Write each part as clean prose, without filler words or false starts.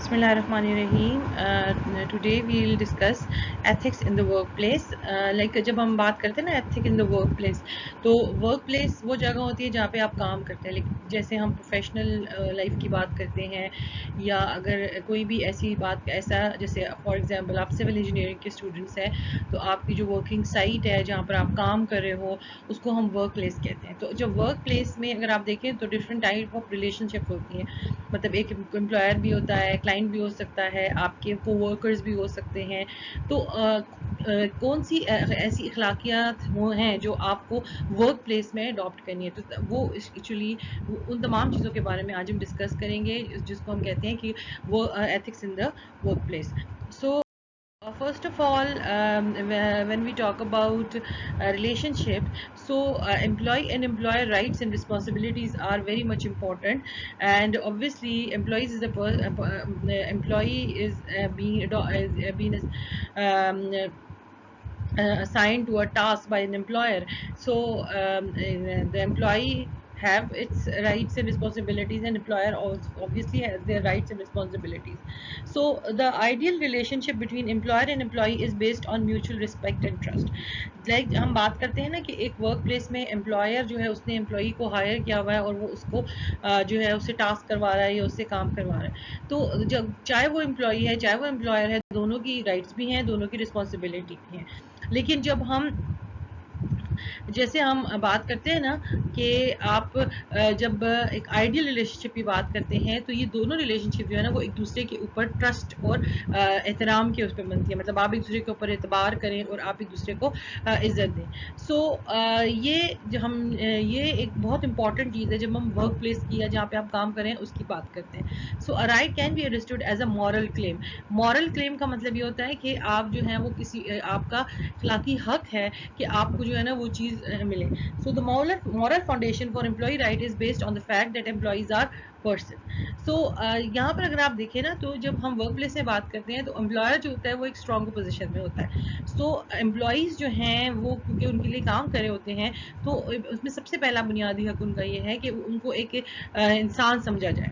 Bismillahirrahmanirrahim. Today we will discuss ethics in the workplace. Like جب ہم بات کرتے ہیں نا ethic in the workplace, تو workplace وہ جگہ ہوتی ہے جہاں پہ آپ کام کرتے ہیں. لیکن جیسے ہم پروفیشنل لائف کی بات کرتے ہیں یا اگر کوئی بھی ایسی بات ایسا جیسے فار ایگزامپل آپ سول انجینئرنگ کے اسٹوڈنٹس ہیں تو آپ کی جو ورکنگ سائٹ ہے جہاں پر آپ کام کر رہے ہو اس کو ہم ورک پلیس کہتے ہیں. تو جو ورک پلیس میں اگر آپ دیکھیں تو ڈفرینٹ ٹائپ آف ریلیشن شپ ہوتی ہیں. مطلب ایک امپلائر بھی ہوتا ہے, کلائنٹ بھی ہو سکتا ہے, آپ کے کو ورکرز بھی ہو سکتے ہیں. تو کون سی ایسی اخلاقیات وہ ہیں جو آپ کو ورک پلیس میں اڈاپٹ کرنی ہے, تو وہ ایکچولی ان تمام چیزوں کے بارے میں آج ہم ڈسکس کریں گے جس کو ہم کہتے ہیں کہ وہ ethics in the work place. So first of all, when we talk about relationship, so employee and employer rights and responsibilities are very much important, and obviously employees is employee is being assigned to a task by an employer. So the employee have its rights and responsibilities, and employer also obviously has their rights and responsibilities. So the ideal relationship between employer and employee is based on mutual respect and trust. Like ہم بات کرتے ہیں نا کہ ایک work place میں employer جو ہے اس نے امپلائی کو ہائر کیا ہوا ہے اور وہ اس کو جو ہے اسے ٹاسک کروا رہا ہے یا اس سے کام کروا رہا ہے. تو جب چاہے وہ امپلائی ہے چاہے وہ امپلائر ہے, دونوں کی رائٹس بھی ہیں, دونوں کی رسپانسبلٹی بھی ہیں. لیکن جب ہم جیسے ہم بات کرتے ہیں نا کہ آپ جب ایک آئیڈیل ریلیشن شپ کی بات کرتے ہیں تو یہ دونوں ریلیشن شپ جو ہے نا وہ ایک دوسرے کے اوپر ٹرسٹ اور احترام کے اس پہ بنتی ہے. مطلب آپ ایک دوسرے کے اوپر اعتبار کریں اور آپ ایک دوسرے کو عزت دیں. سو یہ ایک بہت امپورٹنٹ چیز ہے جب ہم ورک پلیس کی یا جہاں پہ آپ کام کریں اس کی بات کرتے ہیں. So a right can be understood as a moral claim. Moral claim کا مطلب یہ ہوتا ہے کہ آپ جو ہیں وہ کسی آپ کا اخلاقی حق ہے کہ آپ کو جو ہے نا وہ چیز ملے. سو دا moral foundation for employee right is based on the fact that employees are person. سو یہاں پر اگر آپ دیکھیں نا تو جب ہم ورک پلیس سے بات کرتے ہیں تو امپلائر جو ہوتا ہے وہ ایک اسٹرانگ پوزیشن میں ہوتا ہے. سو امپلائیز جو ہیں وہ کیونکہ ان کے لیے کام کرے ہوتے ہیں تو اس میں سب سے پہلا بنیادی حق ان کا یہ ہے کہ ان کو ایک انسان سمجھا جائے.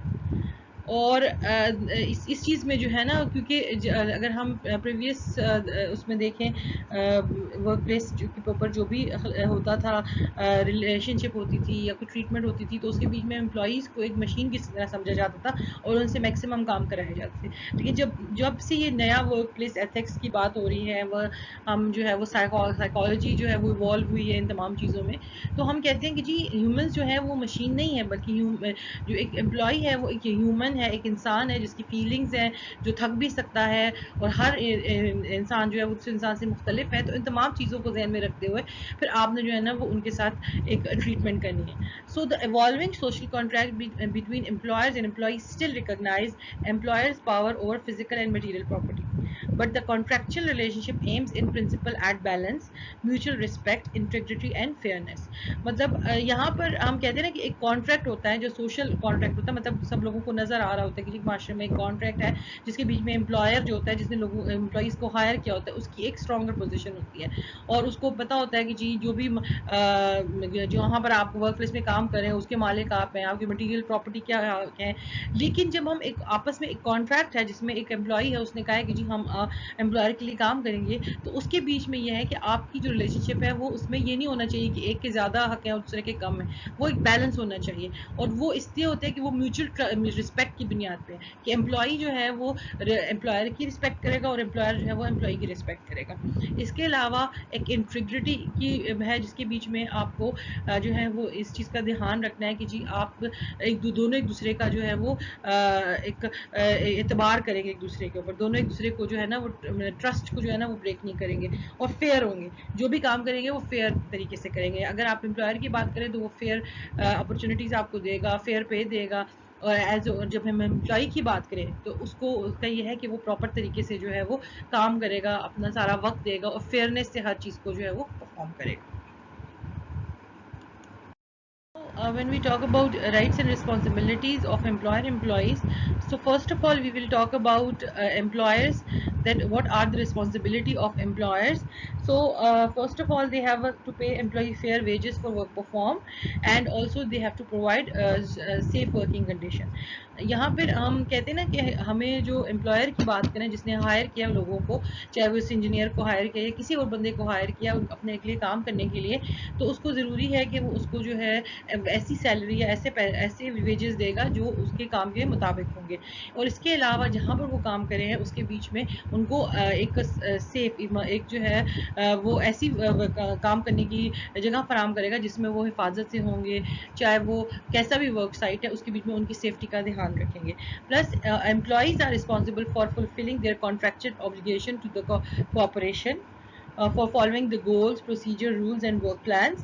اور اس چیز میں جو ہے نا کیونکہ اگر ہم پریویس اس میں دیکھیں ورک پلیس کے اوپر جو بھی ہوتا تھا ریلیشن شپ ہوتی تھی یا کوئی ٹریٹمنٹ ہوتی تھی تو اس کے بیچ میں امپلائیز کو ایک مشین کی طرح سمجھا جاتا تھا اور ان سے میکسیمم کام کرائے جاتے تھے. لیکن جب سے یہ نیا ورک پلیس ایتھکس کی بات ہو رہی ہے, وہ ہم جو ہے وہ سائیکالوجی جو ہے وہ ایوالو ہوئی ہے ان تمام چیزوں میں, تو ہم کہتے ہیں کہ جی ہیومنس جو ہے وہ مشین نہیں ہے بلکہ جو ایک امپلائی ہے وہ ایک ہیومن ہے, ایک انسان ہے جس کی فیلنگز ہیں, جو تھک بھی سکتا ہے اور ہر انسان جو ہے اس انسان سے مختلف ہے. تو ان تمام چیزوں کو ذہن میں رکھتے ہوئے پھر آپ نے جو ہے نا وہ ان کے ساتھ ایک ٹریٹمنٹ کرنی ہے. So the evolving social contract between employers and employees still recognize employers' power over physical and material property, but the contractual relationship aims in principle at balance, mutual respect, integrity and fairness. مطلب یہاں پر ہم کہتے ہیں نا کہ ایک contract ہوتا ہے جو سوشل کانٹریکٹ ہوتا ہے, مطلب سب لوگوں کو نظر آ رہا ہوتا ہے کہ معاشرے میں ایک کانٹریکٹ ہے جس کے بیچ میں امپلائر جو ہوتا ہے جس نے امپلائیز کو ہائر کیا ہوتا ہے اس کی ایک اسٹرانگر پوزیشن ہوتی ہے اور اس کو پتا ہوتا ہے کہ جی جو بھی جہاں پر آپ ورک پلیس میں کام کر رہے ہیں اس کے مالک آپ ہیں, آپ کی مٹیریل پراپرٹی کیا ہے. لیکن جب ہم ایک آپس میں ایک کانٹریکٹ ہے جس میں ایک امپلائی ہے اس نے کہا ہے کہ جی ہم امپلائر کے لیے کام کریں گے, تو اس کے بیچ میں یہ ہے کہ آپ کی جو ریلیشن شپ ہے وہ اس میں یہ نہیں ہونا چاہیے کہ ایک کے زیادہ حق ہے اور دوسرے کے کم ہے. وہ ایک بیلنس ہونا چاہیے اور وہ اس لیے ہوتا ہے کہ وہ میوچل رسپیکٹ کی بنیاد پہ کہ امپلائی جو ہے وہ امپلائر کی رسپیکٹ کرے گا اور امپلائر جو ہے وہ امپلائی کی رسپیکٹ کرے گا. اس کے علاوہ ایک انٹیگریٹی کی ہے جس کے بیچ میں آپ کو جو ہے وہ اس چیز کا دھیان رکھنا ہے کہ جی آپ دونوں ایک دوسرے کا جو ہے وہ ایک اعتبار کریں گے ایک دوسرے کے اوپر, دونوں ایک دوسرے کو جو ہے نا وہ ٹرسٹ کو جو ہے نا وہ بریک نہیں کریں گے اور فیئر ہوں گے. جو بھی کام کریں گے وہ فیئر طریقے سے کریں گے. اگر آپ امپلائر کی بات کریں تو وہ فیئر اپرچونیٹیز آپ کو دے گا, فیئر پے دے گا. اور جب ہم امپلائی کی بات کریں تو اس کا یہ ہے کہ وہ پراپر طریقے سے جو ہے وہ کام کرے گا, اپنا سارا وقت دے گا اور فیئرنیس سے ہر چیز کو جو ہے وہ پرفارم کرے گا. When we talk about rights and responsibilities of employer and employees, so first of all we will talk about employers, that what are the responsibility of employers. So first of all, they have to pay employee fair wages for work performed, and also they have to provide safe working condition. یہاں پہ ہم کہتے ہیں نا کہ ہمیں جو employer کی بات کریں جس نے ہائر کیا لوگوں کو, چاہے وہ اس انجینئر کو ہائر کیا یا کسی اور بندے کو ہائر کیا اپنے لیے کام کرنے کے لیے, تو اس کو ضروری ہے کہ وہ اس کو جو ہے ایسی سیلری یا ایسے ویجز دے گا جو اس کے کام کے مطابق ہوں گے. اور اس کے علاوہ جہاں پر وہ کام کرے ہیں اس کے بیچ میں ان کو ایک سیف, ایک جو ہے وہ ایسی کام کرنے کی جگہ فراہم کرے گا جس میں وہ حفاظت سے ہوں گے, چاہے وہ کیسا بھی ورک سائٹ ہے اس کے بیچ میں ان کی سیفٹی کا دھیان رکھیں گے. Plus employees are responsible for fulfilling their contractual obligation to the corporation, for following the goals, procedure, rules and work plans,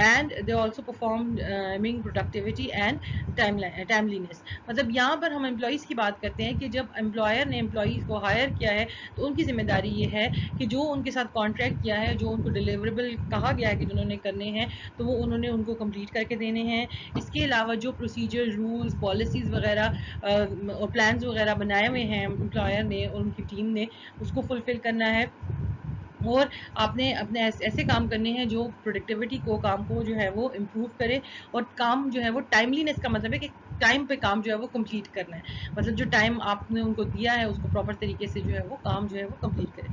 and they also performing productivity and timeliness. مطلب یہاں پر ہم امپلائیز کی بات کرتے ہیں کہ جب امپلائر نے امپلائیز کو ہائر کیا ہے تو ان کی ذمہ داری یہ ہے کہ جو ان کے ساتھ کانٹریکٹ کیا ہے, جو ان کو ڈیلیوریبل کہا گیا ہے کہ جنہوں نے کرنے ہیں, تو وہ انہوں نے ان کو کمپلیٹ کر کے دینے ہیں. اس کے علاوہ جو پروسیجر, رولز, پالیسیز وغیرہ اور پلانز وغیرہ بنائے ہوئے ہیں امپلائر نے اور ان کی ٹیم نے, اس کو فلفل کرنا ہے. اور آپ نے اپنے ایسے کام کرنے ہیں جو پروڈکٹیوٹی کو, کام کو جو ہے وہ امپروو کرے, اور کام جو ہے وہ ٹائملینس کا مطلب ہے کہ ٹائم پہ کام جو ہے وہ کمپلیٹ کرنا ہے. مطلب جو ٹائم آپ نے ان کو دیا ہے اس کو پراپر طریقے سے جو ہے وہ کام جو ہے وہ کمپلیٹ کرے.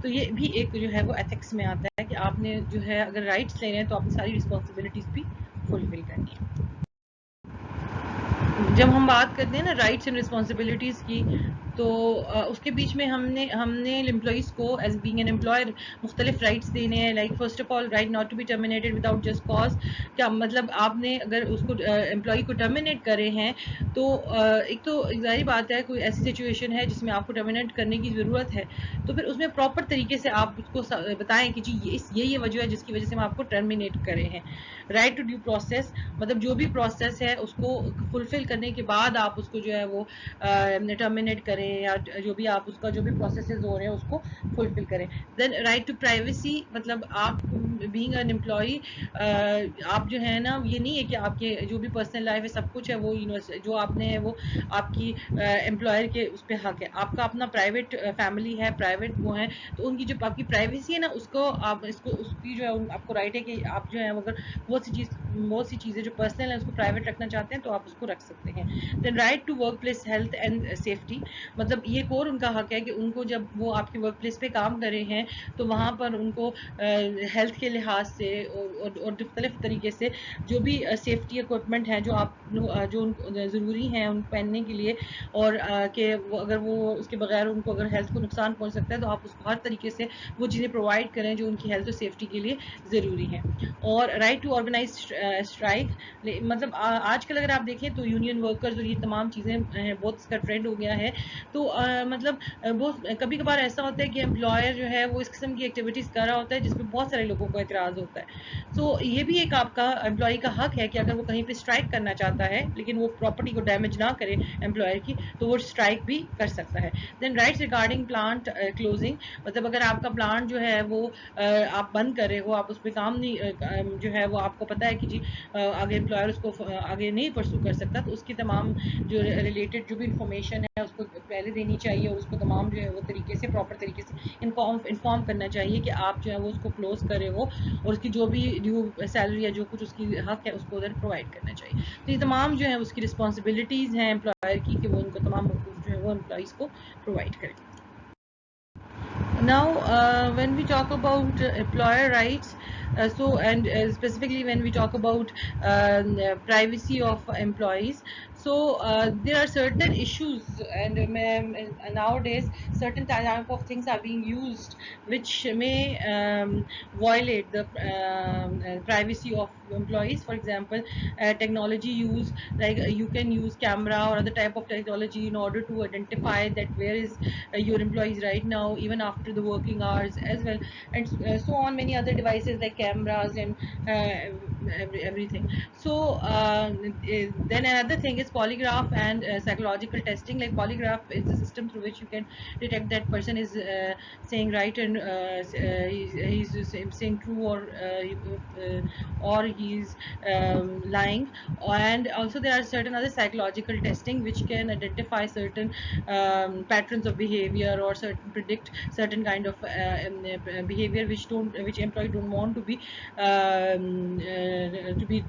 تو یہ بھی ایک جو ہے وہ ایتھکس میں آتا ہے کہ آپ نے جو ہے اگر رائٹس لے رہے ہیں تو آپ نے ساری رسپانسبلٹیز بھی فلفل کرنی ہے. جب ہم بات کرتے ہیں نا رائٹس اینڈ رسپانسبلٹیز کی, تو اس کے بیچ میں ہم نے امپلائیز کو ایز بینگ این امپلائر مختلف رائٹس دینے ہیں. Like first of all right not to be terminated without just cause. کیا مطلب, آپ نے اگر اس کو امپلائی کو ٹرمینیٹ کرے ہیں تو ایک تو ظاہری بات ہے کوئی ایسی سچویشن ہے جس میں آپ کو ٹرمینیٹ کرنے کی ضرورت ہے, تو پھر اس میں پراپر طریقے سے آپ اس کو بتائیں کہ جی یہ وجہ ہے جس کی وجہ سے ہم آپ کو ٹرمینیٹ کرے ہیں. رائٹ ٹو ڈیو پروسیس, مطلب جو بھی پروسیس ہے اس کو فلفل کرنے کے بعد آپ اس کو جو ہے وہ ٹرمینیٹ کریں, یا جو بھی آپ اس کا جو بھی پروسیسز ہو رہے ہیں اس کو فلفل کریں. دین رائٹ ٹو پرائیویسی, مطلب آپ بینگ این امپلائی, آپ جو ہے نا, یہ نہیں ہے کہ آپ کے جو بھی پرسنل لائف ہے سب کچھ ہے وہ جو آپ نے ہے وہ آپ کی امپلائر کے اس پہ حق ہے. آپ کا اپنا پرائیویٹ فیملی ہے, پرائیویٹ وہ ہیں, تو ان کی جو آپ کی پرائیویسی ہے نا اس کو آپ اس کی جو ہے آپ کو رائٹ ہے کہ آپ جو ہے اگر بہت سی چیزیں جو پرسنل ہیں اس کو پرائیویٹ رکھنا چاہتے ہیں تو آپ اس کو رکھ سکتے ہیں. Then right to workplace health and safety, مطلب یہ ایک اور ان کا حق ہے کہ ان کو جب وہ آپ کے ورک پلیس پہ کام کر رہے ہیں تو وہاں پر ان کو ہیلتھ کے لحاظ سے اور مختلف طریقے سے جو بھی سیفٹی اکوپمنٹ ہیں جو جو ضروری ہیں ان پہننے کے لیے, اور کہ اگر وہ اس کے بغیر ان کو اگر ہیلتھ کو نقصان پہنچ سکتا ہے تو آپ اس کو ہر طریقے سے وہ چیزیں پرووائڈ کریں جو ان کی ہیلتھ اور سیفٹی کے لیے ضروری ہیں. اور رائٹ ٹو آرگنائز اسٹرائک, مطلب آج کل اگر آپ دیکھیں تو یونین ورکرز اور یہ تمام چیزیں بہت اس کا ٹرینڈ ہو گیا ہے. تو مطلب بہت کبھی کبھار ایسا ہوتا ہے کہ امپلائر جو ہے وہ اس قسم کی ایکٹیویٹیز کر رہا ہوتا ہے جس میں بہت سارے لوگوں کو اعتراض ہوتا ہے. تو یہ بھی ایک آپ کا امپلائی کا حق ہے کہ اگر وہ کہیں پہ اسٹرائک کرنا چاہتا ہے لیکن وہ پراپرٹی کو ڈیمیج نہ کرے امپلائر کی, تو وہ اسٹرائک بھی کر سکتا ہے. دین رائٹس ریگارڈنگ پلانٹ کلوزنگ, مطلب اگر آپ کا پلانٹ جو ہے وہ آپ بند کر رہے ہو, آپ اس پہ کام نہیں جو ہے وہ آپ کو پتا ہے کہ جی آگے امپلائر اس کو آگے نہیں پرسو کر سکتا, تو اس کی تمام جو ریلیٹڈ جو بھی انفارمیشن ہے اس کو پہلے دینی چاہیے, اور اس کو تمام جو ہے وہ طریقے سے پراپر طریقے سے انفارم کرنا چاہیے کہ آپ جو ہے وہ اس کو کلوز کرے ہو, اور اس کی جو بھی ڈیو سیلری یا جو کچھ اس کی حق ہے اس کو ادھر پرووائڈ کرنا چاہیے. تو یہ تمام جو ہے اس کی رسپانسبلٹیز ہیں امپلائر کی کہ وہ ان کو تمام حقوق جو ہے وہ امپلائیز کو پرووائڈ کرے. Now, when we talk about employer rights, and specifically when we talk about privacy of employees, so there are certain issues, and nowadays certain type of things are being used which may violate the privacy of employees. For example, technology use, like you can use camera or other type of technology in order to identify that where is your employees right now, even after the working hours as well, and so on many other devices like cameras and everything. So then another thing is is polygraph and psychological testing. Like polygraph is the system through which you can detect that person is saying right and he's saying true, or he's lying. And also there are certain other psychological testing which can identify certain patterns of behavior, or certain predict certain kind of behavior which employee don't want to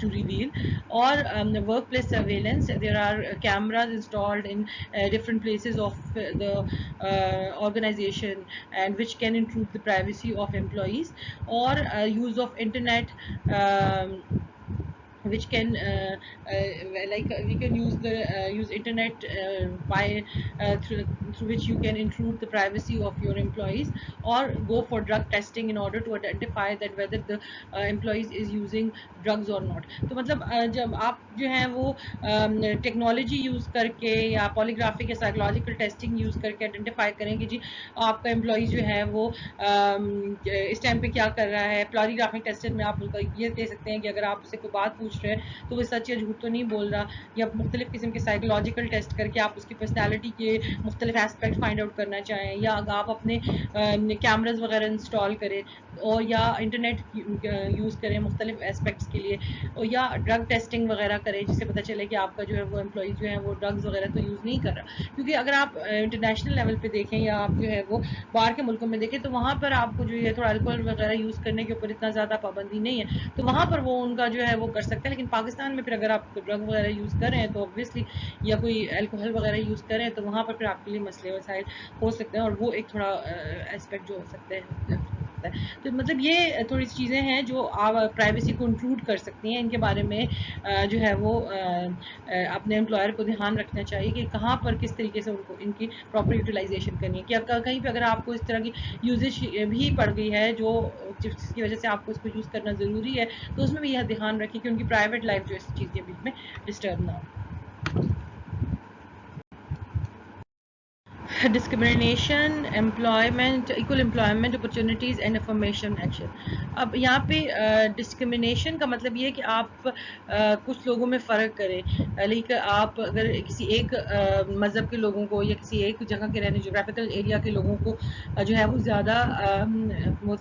reveal. Or the workplace surveillance, there are cameras installed in different places of the organization, and which can intrude the privacy of employees. Or use of internet, um, which can we can use internet by through which you can intrude the privacy of your employees, or go for drug testing in order to identify that whether the employees is using drugs or not. تو مطلب جب آپ جو ہیں وہ technology use کر کے یا پالیگرافک یا سائیکولوجیکل ٹیسٹنگ یوز کر کے آئیڈینٹیفائی کریں کہ جی آپ کا امپلائی جو ہے وہ اس ٹائم پہ کیا کر رہا ہے. پالیگرافک ٹیسٹ میں آپ یہ کہہ سکتے ہیں کہ اگر آپ سے کوئی بات پوچھ رہے ہیں تو وہ سچ یا جھوٹ تو نہیں بول رہا, یا مختلف قسم کے سائیکولوجیکل ٹیسٹ کر کے آپ اس کی پرسنالٹی کے مختلف ایسپیکٹ فائنڈ آؤٹ کرنا چاہیں, یا اگر آپ اپنے کیمراز وغیرہ انسٹال کریں, اور یا انٹرنیٹ یوز کریں مختلف ایسپیکٹس کے لیے, اور یا ڈرگ ٹیسٹنگ وغیرہ کریں جس سے پتہ چلے کہ آپ کا جو ہے وہ امپلائی جو ہے وہ ڈرگز وغیرہ تو یوز نہیں کر رہا. کیونکہ اگر آپ انٹرنیشنل لیول پہ دیکھیں یا آپ جو ہے وہ باہر کے ملکوں میں دیکھیں تو وہاں پر آپ کو جو ہے تھوڑا الکوہل وغیرہ یوز کرنے کے اوپر اتنا زیادہ پابندی نہیں ہے, تو وہاں پر وہ ان کا جو ہے وہ کر سکتے ہیں. لیکن پاکستان میں پھر اگر آپ ڈرگ وغیرہ یوز کر رہے ہیں تو اوبویسلی, یا کوئی الکوہل وغیرہ یوز کر رہے ہیں تو وہاں پر پھر آپ کے لیے مسئلے وسائل ہو سکتے ہیں, اور وہ ایک تھوڑا اسپیکٹ جو ہو سکتا ہے. تو مطلب یہ تھوڑی سی چیزیں ہیں جو آپ پرائیویسی کو انٹروڈ کر سکتی ہیں. ان کے بارے میں جو ہے وہ اپنے امپلائر کو دھیان رکھنا چاہیے کہ کہاں پر کس طریقے سے ان کو ان کی پراپر یوٹیلائزیشن کرنی ہے. کہ کہیں پہ اگر آپ کو اس طرح کی یوزیج بھی پڑ گئی ہے جو جس کی وجہ سے آپ کو اس کو یوز کرنا ضروری ہے, تو اس میں بھی یہ دھیان رکھیں کہ ان کی پرائیویٹ لائف جو اس چیز کے بیچ میں ڈسٹرب نہ ہو. Discrimination, employment, equal employment opportunities and information action. اب یہاں پہ ڈسکریمنیشن کا مطلب یہ ہے کہ آپ کچھ لوگوں میں فرق کریں. لیکن آپ اگر کسی ایک مذہب کے لوگوں کو یا کسی ایک جگہ کے رہنے جغرافیکل ایریا کے لوگوں کو جو ہے وہ زیادہ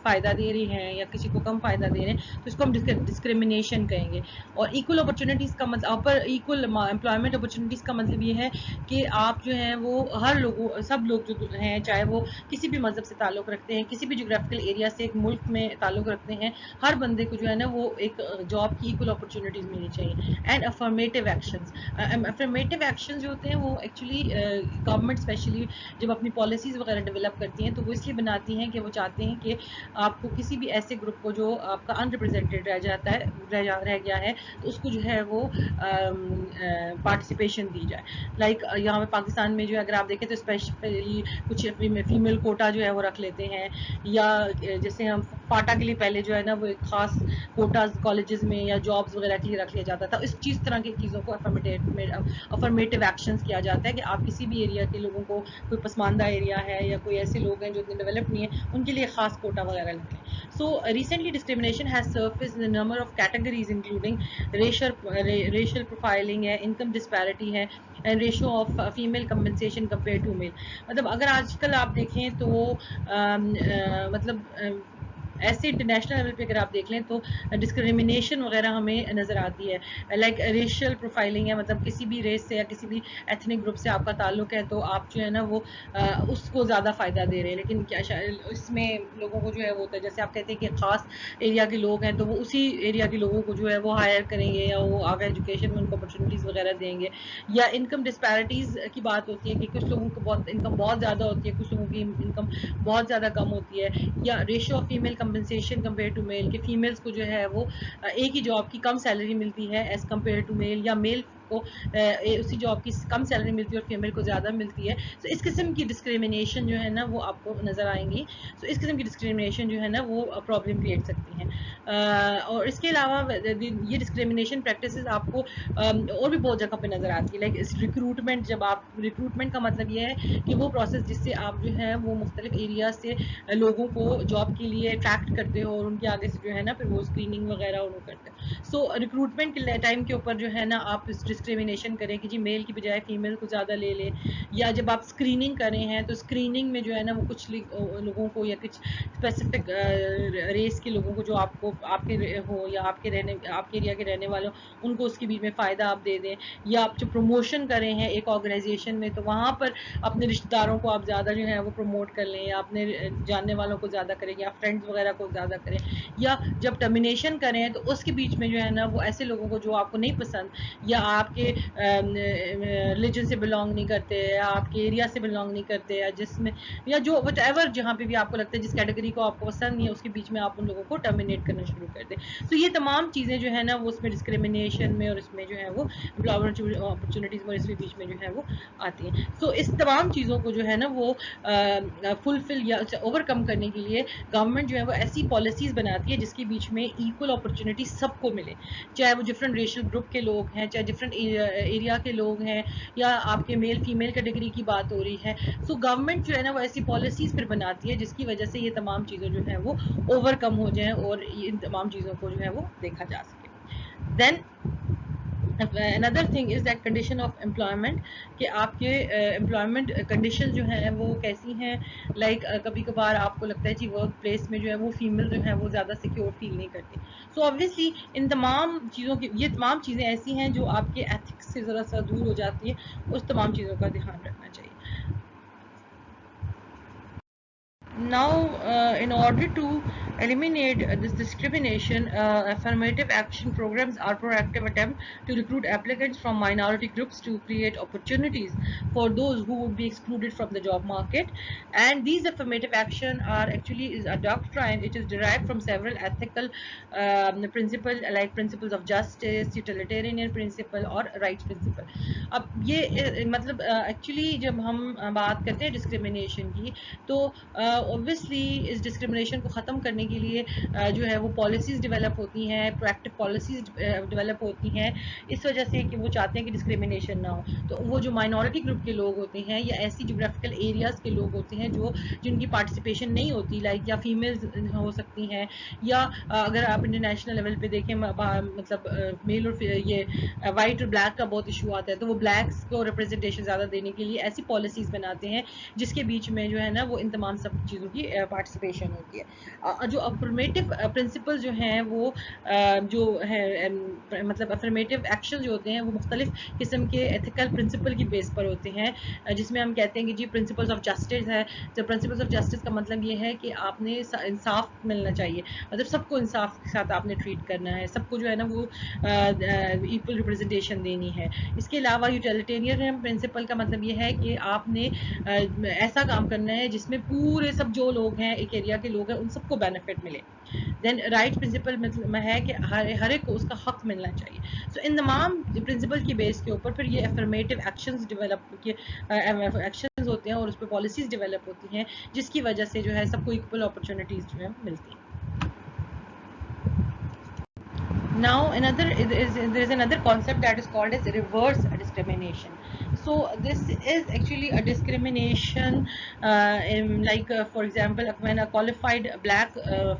فائدہ دے رہی ہیں یا کسی کو کم فائدہ دے رہے ہیں تو اس کو ہم ڈسکریمنیشن کہیں گے. اور ایکول اپرچونیٹیز کا مطلب ایکول امپلائمنٹ اپرچونیٹیز کا مطلب یہ ہے کہ آپ جو ہیں وہ ہر لوگوں سب لوگ جو ہیں چاہے وہ کسی بھی مذہب سے تعلق رکھتے ہیں, کسی بھی جغرافیکل ایریا سے ایک ملک میں تعلق رکھتے ہیں, ہر بندے کو جو ہے نا وہ ایک جاب کی ایکول اپرچونیٹیز ملنی چاہیے. And affirmative actions, affirmative actions جو ہوتے ہیں وہ ایکچولی گورنمنٹ اسپیشلی جب اپنی پالیسیز وغیرہ ڈیولپ کرتی ہیں تو وہ اس لیے بناتی ہیں کہ وہ چاہتے ہیں کہ آپ کو کسی بھی ایسے گروپ کو جو آپ کا ان ریپرزینٹیڈ رہ جاتا ہے رہ گیا ہے تو اس کو جو ہے وہ پارٹیسپیشن دی جائے. لائک یہاں پہ پاکستان میں جو ہے اگر آپ دیکھیں تو اسپیشلی کچھ فیمیل کوٹا جو ہے وہ رکھ لیتے ہیں, یا جیسے ہم پاٹا کے لیے پہلے جو ہے نا وہ ایک خاص کوٹاز کالجز میں یا جابز وغیرہ کے لیے رکھ لیا جاتا تھا. اس چیز طرح کی چیزوں کو افرمیٹیو ایکشنز کیا جاتا ہے کہ آپ کسی بھی ایریا کے لوگوں کو, کوئی پسماندہ ایریا ہے یا کوئی ایسے لوگ ہیں جو اتنے ڈیولپ نہیں ہیں, ان کے لیے خاص کوٹا وغیرہ لگیں. So recently discrimination has surfaced in a number of categories including racial profiling ہے, income disparity ہے, and ratio of female compensation compared to male. مطلب اگر آج کل آپ دیکھیں تو مطلب ایسے انٹرنیشنل لیول پہ اگر آپ دیکھ لیں تو ڈسکریمنیشن وغیرہ ہمیں نظر آتی ہے. لائک ریشیل پروفائلنگ ہے, مطلب کسی بھی ریس سے یا کسی بھی ایتھنک گروپ سے آپ کا تعلق ہے تو آپ جو ہے نا وہ اس کو زیادہ فائدہ دے رہے ہیں. لیکن کیا اس میں لوگوں کو جو ہے وہ ہوتا ہے جیسے آپ کہتے ہیں کہ خاص ایریا کے لوگ ہیں تو وہ اسی ایریا کے لوگوں کو جو ہے وہ ہائر کریں گے یا وہ آگے ایجوکیشن میں ان کو اپرچونیٹیز وغیرہ دیں گے. یا انکم ڈسپیرٹیز کی بات ہوتی ہے کہ کچھ لوگوں کو بہت انکم بہت زیادہ ہوتی ہے, کچھ لوگوں کی انکم بہت زیادہ کم ہوتی ہے. یا ratio of female compensation compare to male, کہ فیمیلس کو جو ہے وہ ایک ہی جاب کی کم سیلری ملتی ہے ایز کمپیئر ٹو میل, یا میل کو اسی جاب کی کم سیلری ملتی ہے اور فیمیل کو زیادہ ملتی ہے. تو اس قسم کی ڈسکریمنیشن جو ہے نا وہ آپ کو نظر آئیں گی. تو اس قسم کی ڈسکریمنیشن جو ہے نا وہ پرابلم کریٹ سکتی ہیں. اور اس کے علاوہ یہ ڈسکریمنیشن پریکٹسز آپ کو اور بھی بہت جگہ پہ نظر آتی ہے. لائک ریکروٹمنٹ, جب آپ ریکروٹمنٹ کا مطلب یہ ہے کہ وہ پروسیس جس سے آپ جو ہے وہ مختلف ایریا سے لوگوں کو جاب کے لیے اٹریکٹ کرتے ہو اور ان کے آگے سے جو ہے نا پھر وہ اسکریننگ وغیرہ وہ کرتے ہو. سو ریکروٹمنٹ کے ٹائم کے اوپر جو ہے نا آپ اس ڈسکریمنیشن کریں کہ جی میل کی بجائے فیمیل کو زیادہ لے لیں, یا جب آپ اسکریننگ کر رہے ہیں تو اسکریننگ میں جو ہے نا وہ کچھ لوگوں کو یا کچھ اسپیسیفک ریس کے لوگوں کو جو آپ کو آپ کے ہو یا آپ کے ایریا کے رہنے والوں, ان کو اس کے بیچ میں فائدہ آپ دے دیں. یا آپ جو پروموشن کر رہے ہیں ایک آرگنائزیشن میں تو وہاں پر اپنے رشتہ داروں کو آپ زیادہ جو ہے وہ پروموٹ کر لیں, یا اپنے جاننے والوں کو زیادہ کریں, یا فرینڈز وغیرہ کو زیادہ کریں. یا جب ٹرمینیشن کریں تو اس کے بیچ میں جو ہے نا وہ ایسے لوگوں کو جو آپ کو نہیں پسند یا آپ کے ریلیجن سے بلانگ نہیں کرتے, یا آپ کے ایریا سے بلانگ نہیں کرتے, یا جس میں یا جو وٹ ایور جہاں پہ بھی آپ کو لگتا ہے جس کیٹیگری کو آپ کو پسند نہیں ہے اس کے بیچ میں آپ ان لوگوں کو ٹرمینیٹ کرنا شروع کر دیں. تو یہ تمام چیزیں جو ہے نا وہ اس میں ڈسکریمنیشن میں اور اس میں جو ہے وہ اپرچونیٹیز میں اس کے بیچ میں جو ہے وہ آتی ہیں. تو اس تمام چیزوں کو جو ہے نا وہ فلفل یا اوور کم کرنے کے لیے گورنمنٹ جو ہے وہ ایسی پالیسیز بناتی ہے جس کے بیچ میں ایکول اپرچونیٹی سب کو ملے, چاہے وہ ڈفرینٹ ریشل گروپ کے لوگ ہیں, چاہے ڈفرینٹ ایریا کے لوگ ہیں, یا آپ کے میل فیمیل کیٹیگری کی بات ہو رہی ہے. سو گورنمنٹ جو ہے نا وہ ایسی پالیسیز پھر بناتی ہے جس کی وجہ سے یہ تمام چیزیں جو ہیں وہ اوور کم ہو جائیں اور ان تمام چیزوں کو جو ہے وہ دیکھا جا سکے. دین another thing is that condition of employment, کہ آپ کے employment condition جو ہیں وہ کیسی ہیں. لائک کبھی کبھار آپ کو لگتا ہے جی ورک پلیس میں جو ہے وہ فیمیل جو ہے وہ زیادہ سیکیور فیل نہیں کرتی. سو obviously ان تمام چیزوں کی یہ تمام چیزیں ایسی ہیں جو آپ کے ایتھکس سے ذرا سا دور ہو جاتی ہیں, اس تمام چیزوں کا دھیان رکھنا چاہیے. Now, in order to eliminate this discrimination, affirmative action programs are proactive attempt to recruit applicants from minority groups to create opportunities for those who would be excluded from the job market. And these affirmative action are actually is a doctrine. It is derived from several ethical principles like principles of justice, utilitarian principle or rights principle. اب یہ مطلب actually جب ہم بات کرتے ہیں discrimination کی تو اوبویسلی اس ڈسکرمنیشن کو ختم کرنے کے لیے جو ہے وہ پالیسیز ڈیولپ ہوتی ہیں, پرویکٹیو پالیسیز ڈیولپ ہوتی ہیں, اس وجہ سے کہ وہ چاہتے ہیں کہ ڈسکرمنیشن نہ ہو. تو وہ جو مائنورٹی گروپ کے لوگ ہوتے ہیں یا ایسی جغرافیکل ایریاز کے لوگ ہوتے ہیں جن کی پارٹیسپیشن نہیں ہوتی, لائک یا فیمیلز ہو سکتی ہیں, یا اگر آپ انٹرنیشنل لیول پہ دیکھیں مطلب میل اور یہ وائٹ اور بلیک کا بہت ایشو آتا ہے, تو وہ بلیکس کو ریپرزنٹیشن زیادہ دینے کے لیے ایسی پالیسیز بناتے ہیں جس کے بیچ میں جو ہے نا وہ ان تمام سب چیزوں کی پارٹیسپیشن ہوتی ہے. جو افرمیٹو پرنسپل جو ہیں وہ جو ہے مطلب افرمیٹو ایکشن جو ہوتے ہیں وہ مختلف قسم کے ایتھیکل پرنسپل کی بیس پر ہوتے ہیں, جس میں ہم کہتے ہیں کہ جی پرنسپلز آف جسٹس ہے. تو پرنسپلز آف جسٹس کا مطلب یہ ہے کہ آپ نے انصاف ملنا چاہیے, مطلب سب کو انصاف کے ساتھ آپ نے ٹریٹ کرنا ہے, سب کو جو ہے نا وہ ایکول ریپرزنٹیشن دینی ہے. اس کے علاوہ یوٹیلیٹیرین پرنسپل کا مطلب یہ ہے کہ آپ نے ایسا کام کرنا ہے جس میں پورے سب جو لوگ ہیں ایک ایریا کے لوگ ہیں ان سب کو بینیفٹ ملے. دین رائٹ پرنسپل مطلب ہے کہ ہر ایک کو اس کا حق ملنا چاہیے. سو ان تمام پرنسپل کی بیس کے اوپر پھر یہ افرمیٹو ایکشنز ڈیولپ ایکشنز ہوتے ہیں اور اس پہ پالیسیز ڈیولپ ہوتی ہیں جس کی وجہ سے جو ہے سب کو ایکول اپرچونیٹیز جو ہے ملتی ہیں. Now there is another concept that is called as reverse discrimination. So this is actually a discrimination like for example when a qualified black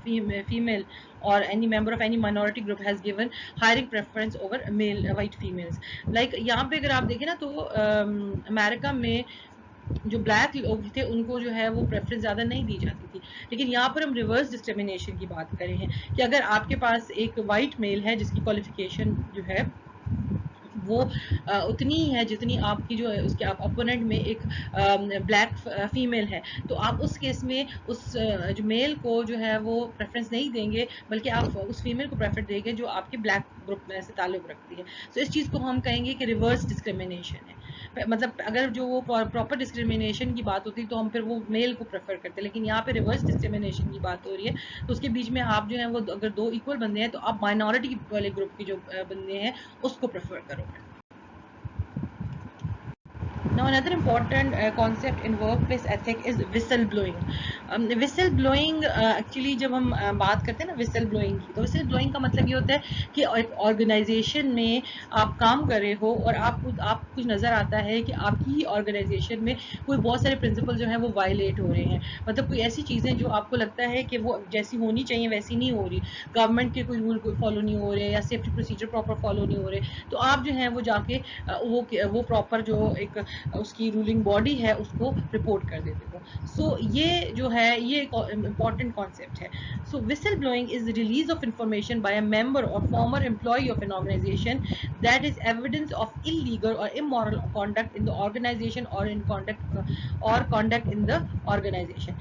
female or any member of any minority group has given hiring preference over male white females. Like یہاں پہ اگر آپ دیکھیں نا تو امریکہ میں جو black لوگ تھے ان کو جو ہے وہ پریفرنس زیادہ نہیں دی جاتی تھی, لیکن یہاں پر ہم ریورس ڈسکریمنیشن کی بات کریں ہیں کہ اگر آپ کے پاس ایک وائٹ میل ہے جس کی کوالیفیکیشن جو ہے وہ اتنی ہی ہے جتنی آپ کی جو ہے اس کے اپوننٹ میں ایک بلیک فیمیل ہے, تو آپ اس کیس میں اس جو میل کو جو ہے وہ پریفرنس نہیں دیں گے بلکہ آپ اس فیمیل کو پریفر دیں گے جو آپ کے بلیک گروپ میں سے تعلق رکھتی ہے. تو اس چیز کو ہم کہیں گے کہ ریورس ڈسکریمنیشن ہے. مطلب اگر جو وہ پراپر ڈسکریمنیشن کی بات ہوتی تو ہم پھر وہ میل کو پریفر کرتے, لیکن یہاں پہ ریورس ڈسکریمنیشن کی بات ہو رہی ہے تو اس کے بیچ میں آپ جو ہیں وہ اگر دو ایکول بندے ہیں تو آپ مائنورٹی والے گروپ کے جو بندے ہیں اس کو پریفر کرو گے. Now another important concept in workplace ethic is whistle blowing. Whistle blowing actually جب ہم بات کرتے ہیں نا whistle blowing کی, تو whistle blowing کا مطلب یہ ہوتا ہے کہ ایک آرگنائزیشن میں آپ کام کر رہے ہو اور آپ کچھ نظر آتا ہے کہ آپ کی آرگنائزیشن میں کوئی بہت سارے پرنسپل جو ہیں وہ وائلیٹ ہو رہے ہیں, مطلب کوئی ایسی چیزیں جو آپ کو لگتا ہے کہ وہ جیسی ہونی چاہیے ویسی نہیں ہو رہی, گورنمنٹ کے کوئی رول فالو نہیں ہو رہے یا سیفٹی پروسیجر پراپر فالو نہیں ہو رہے, تو آپ جو ہیں وہ جا کے وہ پراپر جو ایک اس کی رولنگ باڈی ہے اس کو رپورٹ کر دیتے ہو. سو یہ جو ہے یہ ایک امپورٹنٹ کانسیپٹ ہے. سو whistle blowing is the release of information by a member or former employee of an organization that is evidence of illegal or immoral conduct in the organization or conduct in the organization.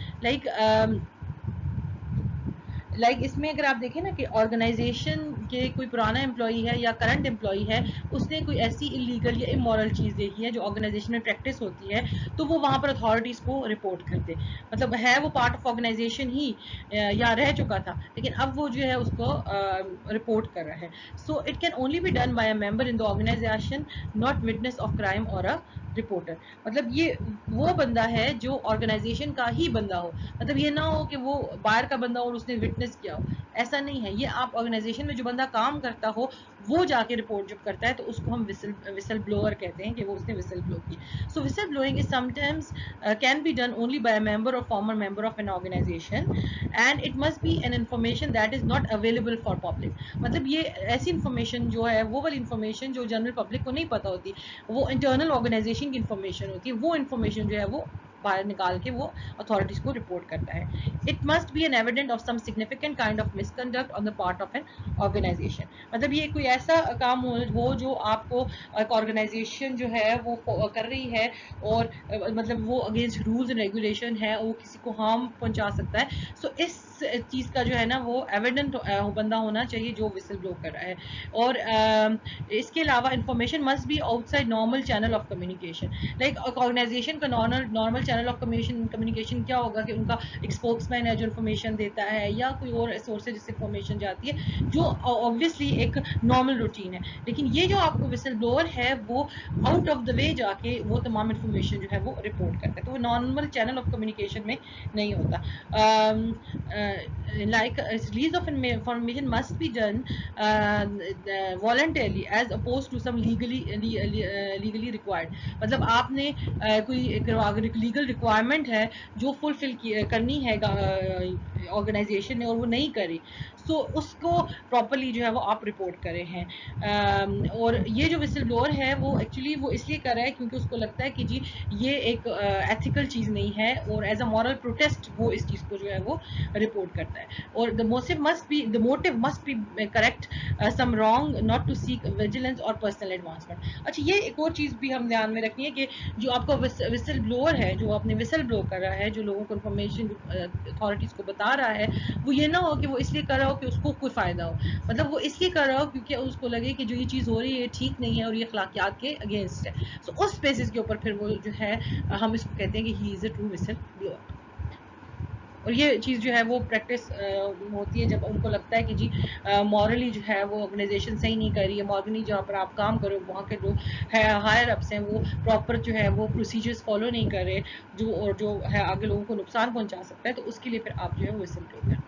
Like اس میں اگر آپ دیکھیں نا کہ organization کے کوئی پرانا امپلائی ہے یا کرنٹ امپلائی ہے, اس نے کوئی ایسی انلیگل یا امورل چیز دیکھی ہے جو آرگنائزیشن میں پریکٹس ہوتی ہے, تو وہ وہاں پر اتھارٹیز کو رپورٹ کرتے, مطلب ہے وہ پارٹ آف آرگنائزیشن ہی یا رہ چکا تھا لیکن اب وہ جو ہے اس کو رپورٹ کر رہا ہے. So it can only be done by a member in the organization, not witness of crime اور رپورٹر. مطلب یہ وہ بندہ ہے جو آرگنائزیشن کا ہی بندہ ہو, مطلب یہ نہ ہو کہ وہ باہر کا بندہ اور اس نے وٹنس کیا ہو, ایسا نہیں ہے. یہ آپ آرگنائزیشن میں جو بندہ کام کرتا ہو وہ جا کے رپورٹ جب کرتا ہے تو اس کو ہم whistle blower کہتے ہیں کہ وہ اس نے whistle blow کی. So whistle blowing is sometimes can be done only by a member or former member of an organization and it must be an information that is not available for public. مطلب یہ ایسی information جو ہے وہ والی information جو general public کو نہیں پتا ہوتی, وہ انٹرنل آرگنائزیشن کی انفارمیشن ہوتی ہے, وہ انفارمیشن جو ہے وہ باہر نکال کے وہ اتھارٹیز کو رپورٹ کرتا ہے. It must be an evident of some significant kind of misconduct on the part of an organization. مطلب یہ کوئی ایسا کام ہو جو آپ کو ایک آرگنائزیشن جو ہے وہ کر رہی ہے اور مطلب وہ اگینسٹ رولز اینڈ ریگولیشن ہے, وہ کسی کو ہارم پہنچا سکتا ہے. سو اس چیز کا جو ہے نا وہ ایویڈنٹ بندہ ہونا چاہیے جو وسل بلو کر رہا ہے. اور اس کے علاوہ information must be outside normal channel of communication. Like organization کا نارمل چینل آف کمیونیکیشن کیا ہوگا کہ ان کا ایک اسپوکس مین ہے جو انفارمیشن دیتا ہے یا کوئی اور سورس سے جس سے انفارمیشن جاتی ہے جو آبویسلی ایک نارمل روٹین ہے. لیکن یہ جو آپ کو وسل بلوور ہے وہ آؤٹ آف دا وے جا کے وہ تمام انفارمیشن جو ہے وہ رپورٹ کرتا ہے, تو وہ نارمل چینل آف کمیونیکیشن میں نہیں ہوتا. like release of information must be done voluntarily as opposed to some legally required. مطلب آپ نے کوئی لیگل ریکوائرمنٹ ہے جو فلفل کرنی ہے آرگنائزیشن نے اور وہ نہیں کری, سو اس کو پراپرلی جو ہے وہ آپ رپورٹ کرے ہیں. اور یہ جو وسل بلوور ہے وہ ایکچولی وہ اس لیے کر رہا ہے کیونکہ اس کو لگتا ہے کہ جی یہ ایک ایتھیکل چیز نہیں ہے اور ایز اے مورل پروٹیسٹ وہ اس چیز کو جو ہے وہ رپورٹ کرتا ہے. اور the motive must be correct, some wrong, not to seek vigilance or personal advancement. اچھا یہ ایک اور چیز بھی ہم دھیان میں رکھنی ہے کہ جو آپ کا وسل بلوور ہے جو اپنے وسل بلو کر رہا ہے, جو لوگوں کو انفارمیشن اتھارٹیز کو بتا رہا ہے, وہ یہ نہ ہو کہ وہ اس لیے کر رہا ہو کہ اس کو کوئی فائدہ ہو. مطلب وہ اس لیے کر رہا ہو کیونکہ اس کو لگے کہ جو یہ چیز ہو رہی ہے یہ ٹھیک نہیں ہے اور یہ اخلاقیات کے اگینسٹ ہے. سو اس بیسس کے اوپر پھر وہ جو ہے ہم اس کو کہتے ہیں کہ ہی از اے ٹرو وسل بلوور. اور یہ چیز جو ہے وہ پریکٹس ہوتی ہے جب ان کو لگتا ہے کہ جی مورلی جو ہے وہ آرگنائزیشن صحیح نہیں کر رہی ہے, مورلی جہاں پر آپ کام کرو وہاں کے جو ہے ہائر اپس ہیں وہ پراپر جو ہے وہ پروسیجرز فالو نہیں کر رہے جو ہے آگے لوگوں کو نقصان پہنچا سکتا ہے, تو اس کے لیے پھر آپ جو ہے وہ وسل بلو کریں.